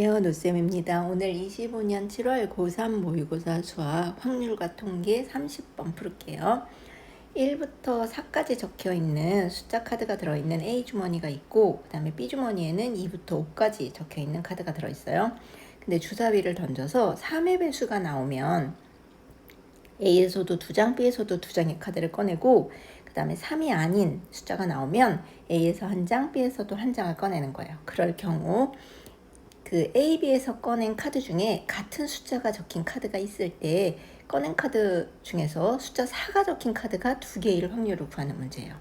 안녕하세요, 노쌤입니다. 오늘 25년 7월 고3 모의고사 수학 확률과 통계 30번 풀게요. 1부터 4까지 적혀있는 숫자 카드가 들어있는 A 주머니가 있고, 그 다음에 B 주머니에는 2부터 5까지 적혀있는 카드가 들어있어요. 근데 주사위를 던져서 3의 배수가 나오면 A에서도 2장, B에서도 2장의 카드를 꺼내고, 그 다음에 3이 아닌 숫자가 나오면 A에서 1장, B에서도 1장을 꺼내는 거예요. 그럴 경우 그 A, B에서 꺼낸 카드 중에 같은 숫자가 적힌 카드가 있을 때 꺼낸 카드 중에서 숫자 4가 적힌 카드가 2개일 확률을 구하는 문제예요.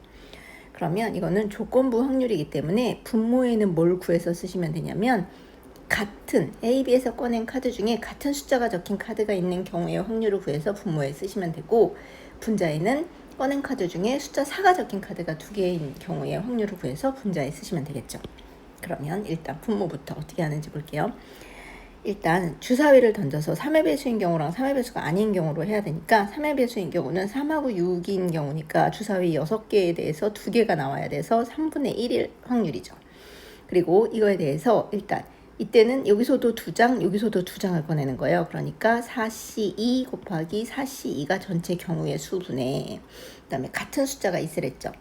그러면 이거는 조건부 확률이기 때문에 분모에는 뭘 구해서 쓰시면 되냐면 같은 A, B에서 꺼낸 카드 중에 같은 숫자가 적힌 카드가 있는 경우의 확률을 구해서 분모에 쓰시면 되고, 분자에는 꺼낸 카드 중에 숫자 4가 적힌 카드가 2개인 경우의 확률을 구해서 분자에 쓰시면 되겠죠. 그러면 일단 분모부터 어떻게 하는지 볼게요. 일단 주사위를 던져서 3의 배수인 경우랑 3의 배수가 아닌 경우로 해야 되니까, 3의 배수인 경우는 3하고 6인 경우니까 주사위 6개에 대해서 2개가 나와야 돼서 3분의 1일 확률이죠. 그리고 이거에 대해서 일단 이때는 여기서도 2장, 여기서도 2장을 꺼내는 거예요. 그러니까 4C2 곱하기 4C2가 전체 경우의 수분에, 그 다음에 같은 숫자가 있으랬죠.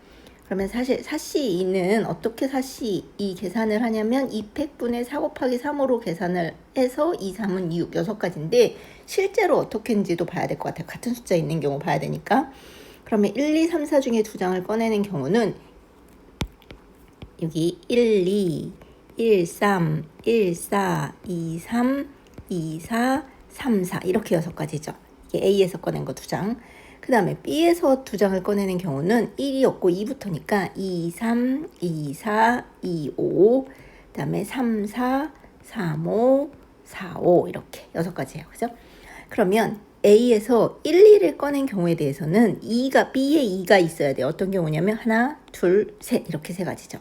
그러면 사실 4C2는 어떻게 4C2 계산을 하냐면 200분의 4 곱하기 3으로 계산을 해서 2, 3은 6, 6가지인데 실제로 어떻게 했는지도 봐야 될 것 같아요. 같은 숫자 있는 경우 봐야 되니까. 그러면 1, 2, 3, 4 중에 2장을 꺼내는 경우는 여기 1, 2, 1, 3, 1, 4, 2, 3, 2, 4, 3, 4 이렇게 6가지죠. 이게 A에서 꺼낸 거 2장. 그 다음에 B에서 2장을 꺼내는 경우는 1이 없고 2부터니까 2, 3, 2, 4, 2, 5, 그 다음에 3, 4, 3, 5, 4, 5 이렇게 6가지예요. 그죠? 그러면 A에서 1, 2를 꺼낸 경우에 대해서는 B에 2가 있어야 돼요. 어떤 경우냐면 하나, 둘, 셋 이렇게 3가지죠.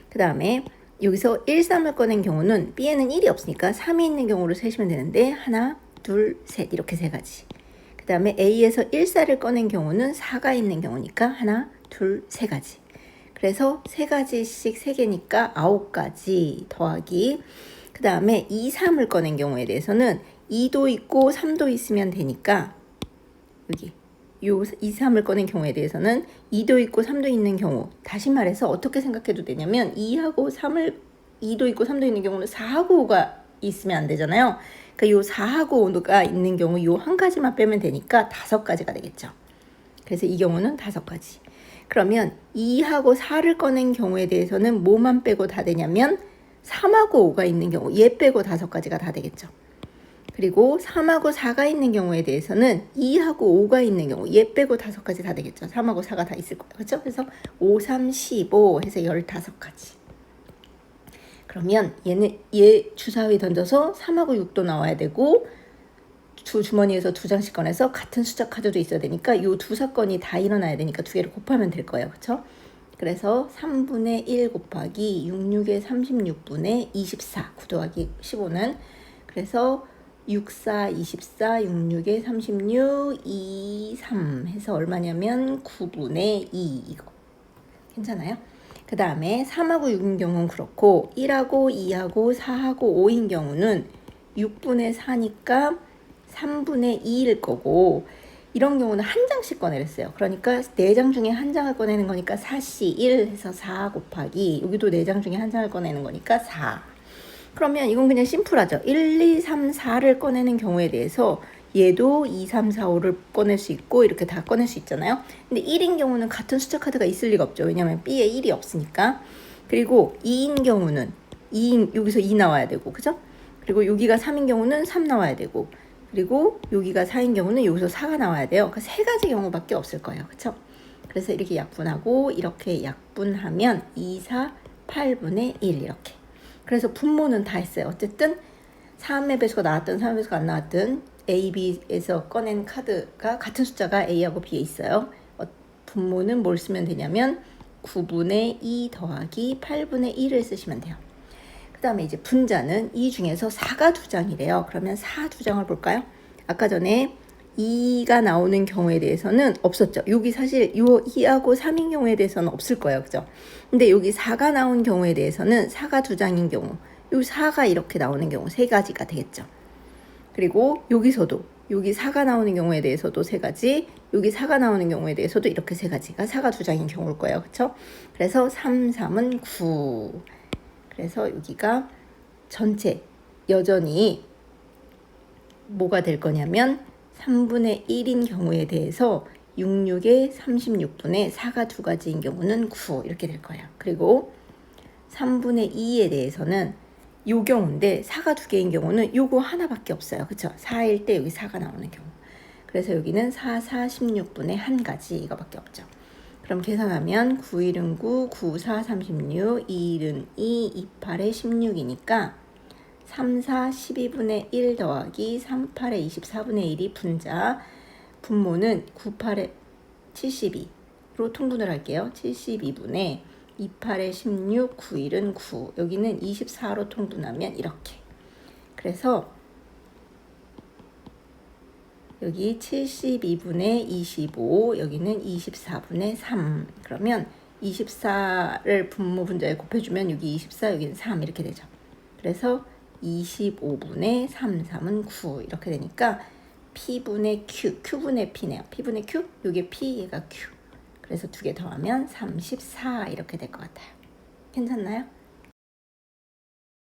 그 다음에 여기서 1, 3을 꺼낸 경우는 B에는 1이 없으니까 3이 있는 경우로 세시면 되는데 하나, 둘, 셋 이렇게 3가지. 그 다음에 A에서 1, 4를 꺼낸 경우는 4가 있는 경우니까 하나, 둘, 3가지. 그래서 3가지씩 3개니까 9가지 더하기, 그 다음에 2, 3을 꺼낸 경우에 대해서는 2도 있고 3도 있으면 되니까 여기 요 2, 3을 꺼낸 경우에 대해서는 2도 있고 3도 있는 경우, 다시 말해서 어떻게 생각해도 되냐면 2하고 3을 2도 있고 3도 있는 경우는 4하고 5가 있으면 안 되잖아요. 그러니까 요 4하고 5가 있는 경우 요 한 가지만 빼면 되니까 5가지가 되겠죠. 그래서 이 경우는 5가지. 그러면 2하고 4를 꺼낸 경우에 대해서는 뭐만 빼고 다 되냐면 3하고 5가 있는 경우 얘 빼고 5가지가 다 되겠죠. 그리고 3하고 4가 있는 경우에 대해서는 2하고 5가 있는 경우 얘 빼고 5가지 다 되겠죠. 3하고 4가 다 있을 거예요. 그렇죠? 그래서 5, 3, 15 해서 15가지. 그러면 얘 주사위 던져서 3하고 6도 나와야 되고 두 주머니에서 2장씩 꺼내서 같은 숫자 카드도 있어야 되니까 요 두 사건이 다 일어나야 되니까 2개를 곱하면 될 거예요. 그렇죠? 그래서 3분의 1 곱하기 6, 6에 36분의 24 9 더하기 15는 그래서 6, 4, 24, 6, 6에 36, 2, 3 해서 얼마냐면 9분의 2 이거. 괜찮아요? 그 다음에 3하고 6인 경우는 그렇고 1하고 2하고 4하고 5인 경우는 6분의 4니까 3분의 2일 거고, 이런 경우는 한 장씩 꺼내랬어요. 그러니까 4장 중에 한 장을 꺼내는 거니까 4C1 해서 4 곱하기 여기도 4장 중에 한 장을 꺼내는 거니까 4. 그러면 이건 그냥 심플하죠. 1, 2, 3, 4를 꺼내는 경우에 대해서 얘도 2, 3, 4, 5를 꺼낼 수 있고 이렇게 다 꺼낼 수 있잖아요. 근데 1인 경우는 같은 숫자 카드가 있을 리가 없죠. 왜냐하면 B에 1이 없으니까. 그리고 2인 경우는 여기서 2 나와야 되고, 그죠? 그리고 여기가 3인 경우는 3 나와야 되고, 그리고 여기가 4인 경우는 여기서 4가 나와야 돼요. 그러니까 3가지 경우밖에 없을 거예요. 그렇죠? 그래서 이렇게 약분하고 이렇게 약분하면 2, 4, 8분의 1 이렇게. 그래서 분모는 다 했어요. 어쨌든 3의 배수가 나왔든 3의 배수가 안 나왔든 A, B에서 꺼낸 카드가 같은 숫자가 A하고 B에 있어요. 분모는 뭘 쓰면 되냐면 9분의 2 더하기 8분의 1을 쓰시면 돼요. 그 다음에 이제 분자는 이 중에서 4가 2장이래요. 그러면 4 2장을 볼까요? 아까 전에 2가 나오는 경우에 대해서는 없었죠. 여기 사실 요 2하고 3인 경우에 대해서는 없을 거예요. 그죠? 근데 여기 4가 나온 경우에 대해서는 4가 2장인 경우, 요 4가 이렇게 나오는 경우 세 가지가 되겠죠. 그리고 여기서도 여기 4가 나오는 경우에 대해서도 세 가지, 여기 4가 나오는 경우에 대해서도 이렇게 세 가지가 4가 두 장인 경우일 거예요. 그쵸? 그래서 3, 3은 9. 그래서 여기가 전체 여전히 뭐가 될 거냐면 3분의 1인 경우에 대해서 66에 36분의 4가 두 가지인 경우는 9 이렇게 될 거예요. 그리고 3분의 2에 대해서는 요 경우인데 4가 두 개인 경우는 요거 하나밖에 없어요. 그쵸? 4일 때 여기 4가 나오는 경우. 그래서 여기는 4, 4, 16분의 한 가지 이거밖에 없죠. 그럼 계산하면 9, 1은 9, 9, 4, 36, 2, 1은 2, 2, 8에 16이니까 3, 4, 12분의 1 더하기 3, 8에 24분의 1이 분자. 분모는 9, 8에 72로 통분을 할게요. 72분의 2, 8에 16, 9, 1은 9. 여기는 24로 통분하면 이렇게. 그래서 여기 72분의 25, 여기는 24분의 3. 그러면 24를 분모 분자에 곱해주면 여기 24, 여기는 3 이렇게 되죠. 그래서 25분의 3, 3은 9 이렇게 되니까 P분의 Q, Q분의 P네요. P분의 Q, 요게 P, 얘가 Q. 그래서 두 개 더하면 34 이렇게 될 것 같아요. 괜찮나요?